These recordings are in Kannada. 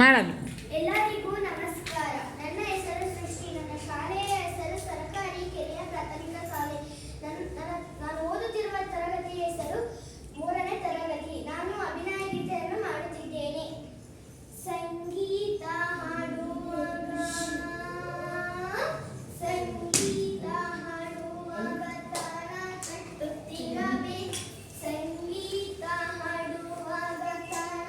ಮಾಡೋದು. ಎಲ್ಲರಿಗೂ ನಮಸ್ಕಾರ. ನನ್ನ ಹೆಸರು ಸೃಷ್ಟಿ. ನನ್ನ ಶಾಲೆಯ ಹೆಸರು ಸರ್ಕಾರಿ ಕೆರೆಯ ಪ್ರಾಥಮಿಕ ಶಾಲೆ. ನಾನು ಓದುತ್ತಿರುವ ತರಗತಿಯ ಹೆಸರು 3ನೇ ತರಗತಿ. ನಾನು ಅಭಿನಯ ಗೀತೆಯನ್ನು ಮಾಡುತ್ತಿದ್ದೇನೆ. ಸಂಗೀತ ಹಾಡುವಾಗ ತಾಳ ತಟ್ಟುತ್ತಿರಬೇಕು. ಸಂಗೀತ ಹಾಡುವಾಗ ತಾಳ ತಟ್ಟುತ್ತಿರಬೇಕು. ಸಂಗೀತ ಹಾಡುವಾಗ ತಾಳ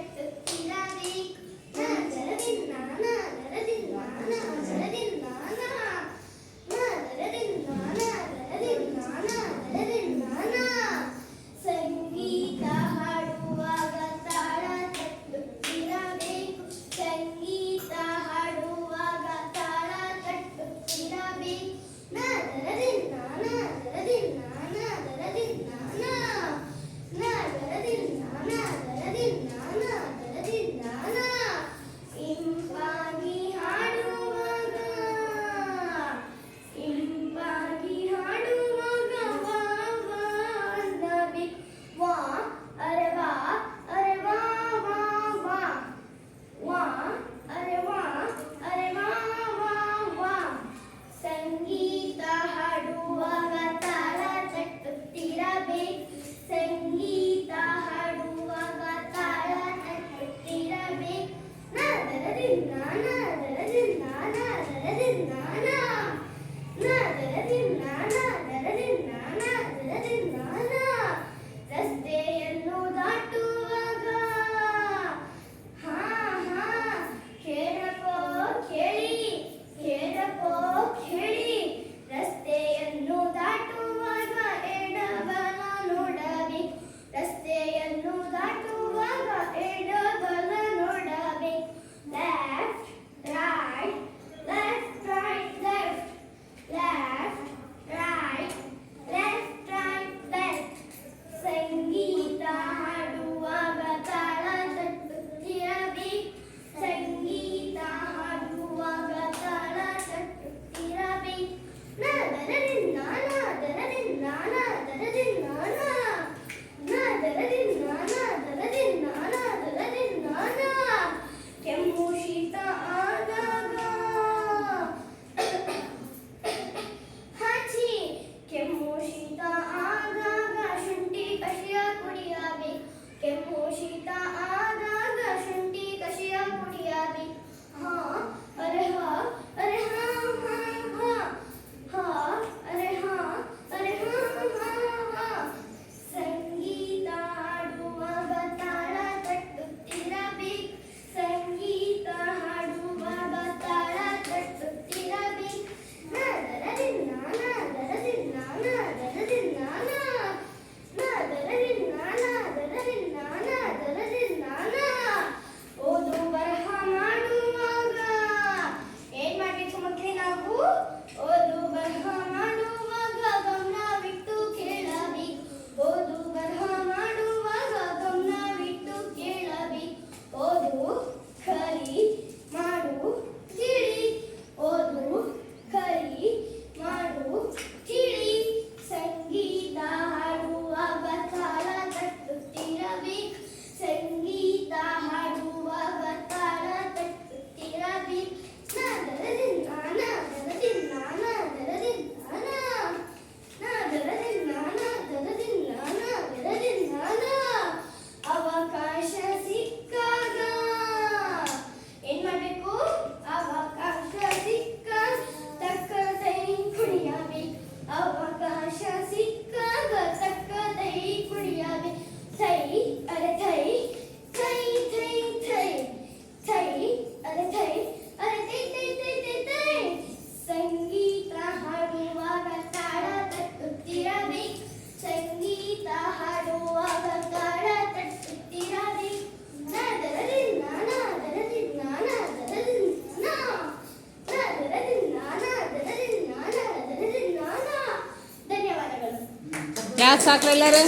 ತಟ್ಟುತ್ತಿರಬೇಕು. ಸಂಗೀತ ಹಾಡುವಾಗ ತಾಳ ತಟ್ಟುತ್ತಿರಬೇಕು. ಇಂಪಾಗಿ ಹಾಡುವಾಗ ವಾ ವಾ ಅನ್ನಬೇಕು. ವಾ ಅರೆ ವಾ ವಾ ವಾ ವಾ ಅರೆ ವಾ ವಾ. ಸಂಗೀತ ಹಾಡುವಾಗ ತಾಳ ತಟ್ಟುತ್ತಿರಬೇಕು. ಸಂಗೀತ ಹಾಡುವಾಗ ತಾಳ ತಟ್ಟುತ್ತಿರಬೇಕು. ರಸ್ತೆಯನ್ನು ದಾಟುವಾಗ ಕೇಳಿ. ರಸ್ತೆಯನ್ನು ದಾಟುವಾಗ ಎಡಬಲ ನೋಡಬೇಕು. ರಸ್ತೆಯನ್ನು ದಾಟುವಾಗ ಎಡಬಲ ನೋಡಬೇಕು. Left right left right left left right left right left. ಸಂಗೀತ ಹಾಡುವಾಗ ತಾಳ ತಟ್ಟುತ್ತಿರಬೇಕು. ಸಂಗೀತ ಹಾಡುವಾಗ ತಾಳ ತಟ್ಟುತ್ತಿರಬೇಕು. ಕೆಮ್ಮು ಶೀತ ಆದಾಗ ಕೆಮ್ಮು ಶೀತ ಆದಾಗ ಶುಂಠಿ ಕಷಾಯ ಕುಡಿಯಬೇಕು. ಕೆಮ್ಮು ಶೀತ ಆದಾಗ ಶುಂಠಿ ಕಷಾಯ ಕುಡಿಯಬೇಕು. ಅರೆ ಹಾ ಅರೆ ಹಾ ಅರೆ ಹಾ ಅರೆ ಹಾ. ಸಂಗೀತ ಹಾಡುವಾಗ ತಾಳ ತಟ್ಟುತ್ತಿರಬೇಕು. ಸಂಗೀತ ಹಾಡುವಾಗ ತಾಳ ತಟ್ಟುತ್ತಿರಬೇಕು. ಓದು ಬರಹ ಮಾಡುವಾಗ ಏನ್ ಮಾಡ್ಬೇಕು ಮಕ್ಕಳೇ? ನಾವು ಓದು ಬರಹ ಮಾಡುವಾಗ ಗಮನವಿಟ್ಟು ಕೇಳಬೇಕು. ಓದು ಬರಹ ಮಾಡುವಾಗ ಗಮನವಿಟ್ಟು ಕೇಳಬೇಕು. ಓದು ಕಲಿ ಮಾಡು ತಿಳಿ. ಓದು ಕಲಿ ಮಾಡು ತಿಳಿ. ಸಂಗೀತ ಹಾಡುವಾಗ ತಾಳ ತಟ್ಟುತ್ತಿರಬೇಕು. ಸಂಗೀತ ಹಾಡುವಾಗ ತಾಳ ತಟ್ಟುತ್ತಿರಬೇಕು. ಅವಕಾಶ ಸಿಕ್ಕಾಗ ಏನ್ ಮಾಡ್ಬೇಕು? ಅವಕಾಶ ಸಿಕ್ಕಾಗ ತಕ್ಕದೈ ಕುಡಿಯಬೇಕು. ಅವಕಾಶ ಸಿಕ್ಕಾಗ ತಕ್ಕದೈ ಕುಡಿಯಬೇಕು. ಥೈ ಅರೆ ಥೈ ಥೈ ಥೈ ಥೈ ಥೈ ಅರೆ ಥೈ ಅರೆ ಥೈ ಥೈ ಥೈ ಥೈ ಥೈ. ಸಂಗೀತ ಹಾಡುವಾಗ ತಾಳ ತಟ್ಟುತ್ತಿರಬೇಕು. ಸಂಗೀತ ಹಾಡುವಾಗ ತಾಳ ತಟ್ಟುತ್ತಿರಬೇಕು. ಯಾಕೆ ಸಾಕ್ಲೆಲ್ಲರೂ